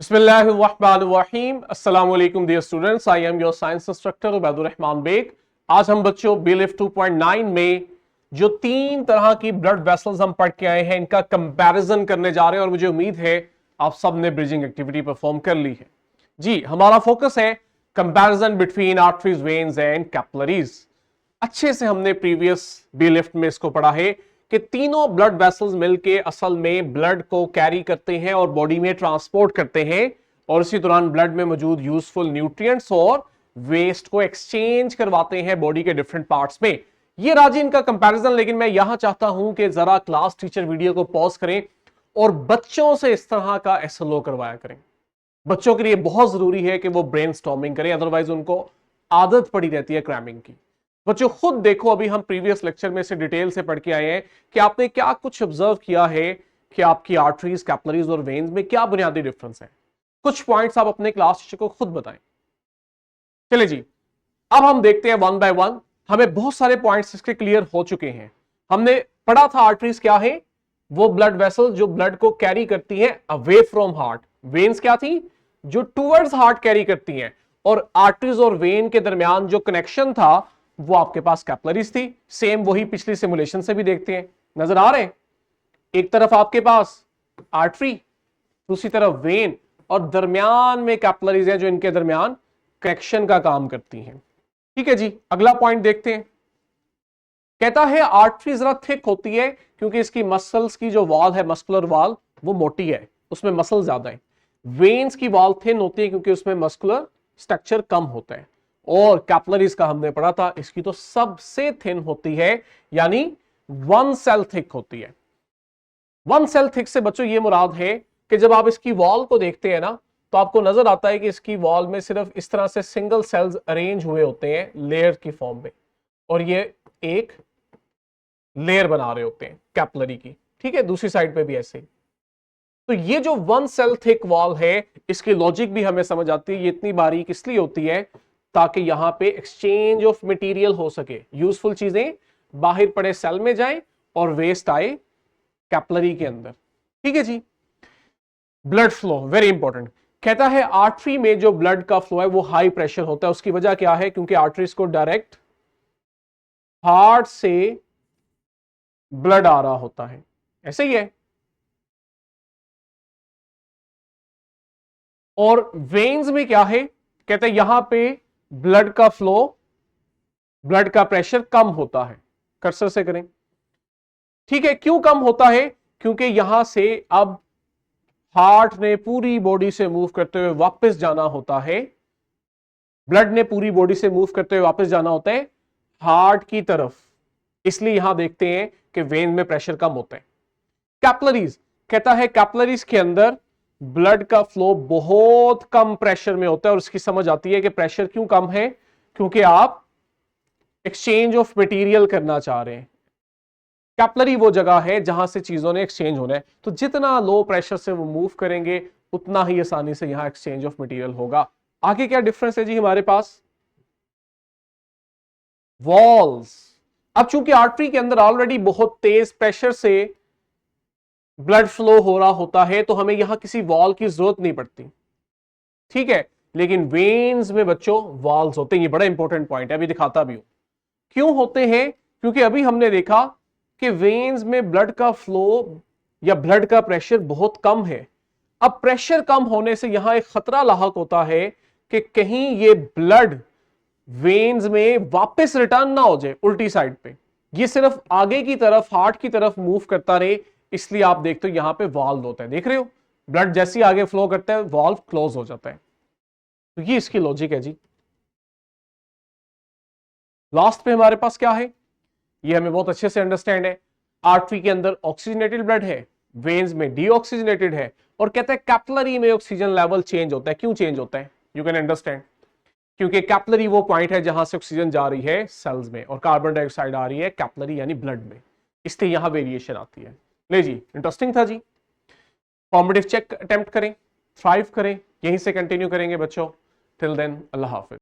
बिस्मिल्लाहिर्रहमानिर्रहीम। अस्सलाम वालेकुम dear students, I am your science instructor Ubaidur Rahman Beg. आज हम बच्चों बीलिफ्ट 2.9 में जो तीन तरह की ब्लड वेसल्स हम पढ़ के आए हैं इनका कंपैरिजन करने जा रहे हैं और मुझे उम्मीद है आप सब ने ब्रिजिंग एक्टिविटी परफॉर्म कर ली है। जी, हमारा फोकस है comparison between arteries, veins and capillaries. अच्छे से हमने प्रीवियस बीलिफ्ट में इसको पढ़ा है कि तीनों ब्लड वेसल्स मिलके असल में ब्लड को कैरी करते हैं और बॉडी में ट्रांसपोर्ट करते हैं और इसी दौरान ब्लड में मौजूद यूजफुल न्यूट्रिएंट्स और वेस्ट को एक्सचेंज करवाते हैं बॉडी के डिफरेंट पार्ट्स में। ये राजी इनका कंपैरिजन, लेकिन मैं यहां चाहता हूं कि जरा क्लास टीचर वीडियो को पॉज करें और बच्चों से इस तरह का एसएलओ करवाया करें। बच्चों के लिए बहुत जरूरी है कि वो ब्रेन स्टॉर्मिंग करें, अदरवाइज उनको आदत पड़ी रहती है क्रैमिंग की। बच्चों खुद देखो, अभी हम प्रीवियस लेक्चर में से डिटेल से पढ़ के आए हैं कि आपने क्या कुछ ऑब्जर्व किया है कि आपकी आर्टरीज, कैपिलरीज और वेन्स में क्या बुनियादी डिफरेंस है। कुछ पॉइंट्स आप अपने क्लास टीचर को खुद बताएं। चले जी, अब हम देखते हैं वन बाय वन। हमें बहुत सारे पॉइंट्स इसके क्लियर हो चुके हैं। हमने पढ़ा था आर्टरीज क्या है, वो ब्लड वेसल जो ब्लड को कैरी करती है अवे फ्रॉम हार्ट। वेन्स क्या थी, जो टूवर्ड्स हार्ट कैरी करती हैं। और आर्टरीज और वेन के दरमियान जो कनेक्शन था वो आपके पास कैपिलरीज थी। सेम वही पिछली सिमुलेशन से भी देखते हैं, नजर आ रहे हैं। एक तरफ आपके पास आर्टरी, दूसरी तरफ वेन और दरमियान में कैपिलरीज है जो इनके दरमियान कनेक्शन का काम करती हैं। ठीक है जी, अगला पॉइंट देखते हैं। कहता है आर्टरी जरा थिक होती है क्योंकि इसकी मसल्स की जो वॉल है, मस्कुलर वॉल, वो मोटी है, उसमें मसल ज्यादा है। वेन्स की वॉल थिन होती है क्योंकि उसमें मस्कुलर स्ट्रक्चर कम होता है। और कैपिलरीज का हमने पढ़ा था, इसकी तो सबसे थिन होती है, यानी वन सेल थिक होती है। वन सेल थिक से बच्चों ये मुराद है कि जब आप इसकी वॉल को देखते हैं ना, तो आपको नजर आता है कि इसकी वॉल में सिर्फ इस तरह से सिंगल सेल्स अरेंज हुए होते हैं लेयर की फॉर्म में, और ये एक लेयर बना रहे होते हैं कैपिलरी की। ठीक है, दूसरी साइड पे भी ऐसे ही। तो ये जो वन सेल थिक वॉल है, इसकी लॉजिक भी हमें समझ आती है। ये इतनी बारीक इसलिए होती है ताकि यहां पे एक्सचेंज ऑफ मटेरियल हो सके, यूजफुल चीजें बाहर पड़े सेल में जाए और वेस्ट आए कैपिलरी के अंदर। ठीक है जी। Blood flow very important. कहता है आर्टरी में जो ब्लड का फ्लो है वो हाई प्रेशर होता है। उसकी वजह क्या है, क्योंकि आर्टरीज को डायरेक्ट हार्ट से ब्लड आ रहा होता है, ऐसे ही है। और वेन्स में क्या है, कहते हैं यहां पे ब्लड का फ्लो, ब्लड का प्रेशर कम होता है। कर्सर से करें। ठीक है, क्यों कम होता है, क्योंकि यहां से अब हार्ट ने पूरी बॉडी से मूव करते हुए वापस जाना होता है, ब्लड ने पूरी बॉडी से मूव करते हुए वापस जाना होता है हार्ट की तरफ। इसलिए यहां देखते हैं कि वेन में प्रेशर कम होता है। कैपिलरीज, कहता है कैपिलरीज के अंदर ब्लड का फ्लो बहुत कम प्रेशर में होता है। और इसकी समझ आती है कि प्रेशर क्यों कम है, क्योंकि आप एक्सचेंज ऑफ मटेरियल करना चाह रहे हैं। कैपिलरी वो जगह है जहां से चीजों ने एक्सचेंज होना है, तो जितना लो प्रेशर से वो मूव करेंगे उतना ही आसानी से यहां एक्सचेंज ऑफ मटेरियल होगा। आगे क्या डिफरेंस है जी हमारे पास, वॉल्स। अब चूंकि आर्टरी के अंदर ऑलरेडी बहुत तेज प्रेशर से ब्लड फ्लो हो रहा होता है, तो हमें यहां किसी वॉल की जरूरत नहीं पड़ती। ठीक है, लेकिन वेन्स में बच्चों वॉल्स होते हैं। ये बड़ा इंपॉर्टेंट पॉइंट है, अभी दिखाता भी हूं क्यों होते हैं। क्योंकि अभी हमने देखा कि वेन्स में ब्लड का फ्लो या ब्लड का प्रेशर बहुत कम है। अब प्रेशर कम होने से यहां एक खतरा लाहक होता है कि कहीं ये ब्लड वेन्स में वापस रिटर्न ना हो जाए उल्टी साइड पे, ये सिर्फ आगे की तरफ हार्ट की तरफ मूव करता रहे। इसलिए आप देखते हो यहां पे वाल्व होता है, देख रहे हो, ब्लड जैसे ही आगे फ्लो करता है वाल्व क्लोज हो जाता है। तो ये इसकी लॉजिक है जी। लास्ट पे हमारे पास क्या है, ये हमें बहुत अच्छे से अंडरस्टैंड है। आर्टरी के अंदर ऑक्सीजनेटेड ब्लड है, वेन्स में डीऑक्सीजनेटेड है। और कहते हैं कैपिलरी में ऑक्सीजन लेवल चेंज होता है। क्यों चेंज होता है, यू कैन अंडरस्टैंड, क्योंकि कैपिलरी वो पॉइंट है जहां से ऑक्सीजन जा रही है सेल्स में और कार्बन डाइऑक्साइड आ रही है कैपिलरी यानी ब्लड में, इसलिए यहां वेरिएशन आती है। ले जी, इंटरेस्टिंग था जी। फॉर्मेटिव चेक अटेम्प्ट करें, थ्राइव करें, यहीं से कंटिन्यू करेंगे बच्चों। टिल देन अल्लाह हाफिज।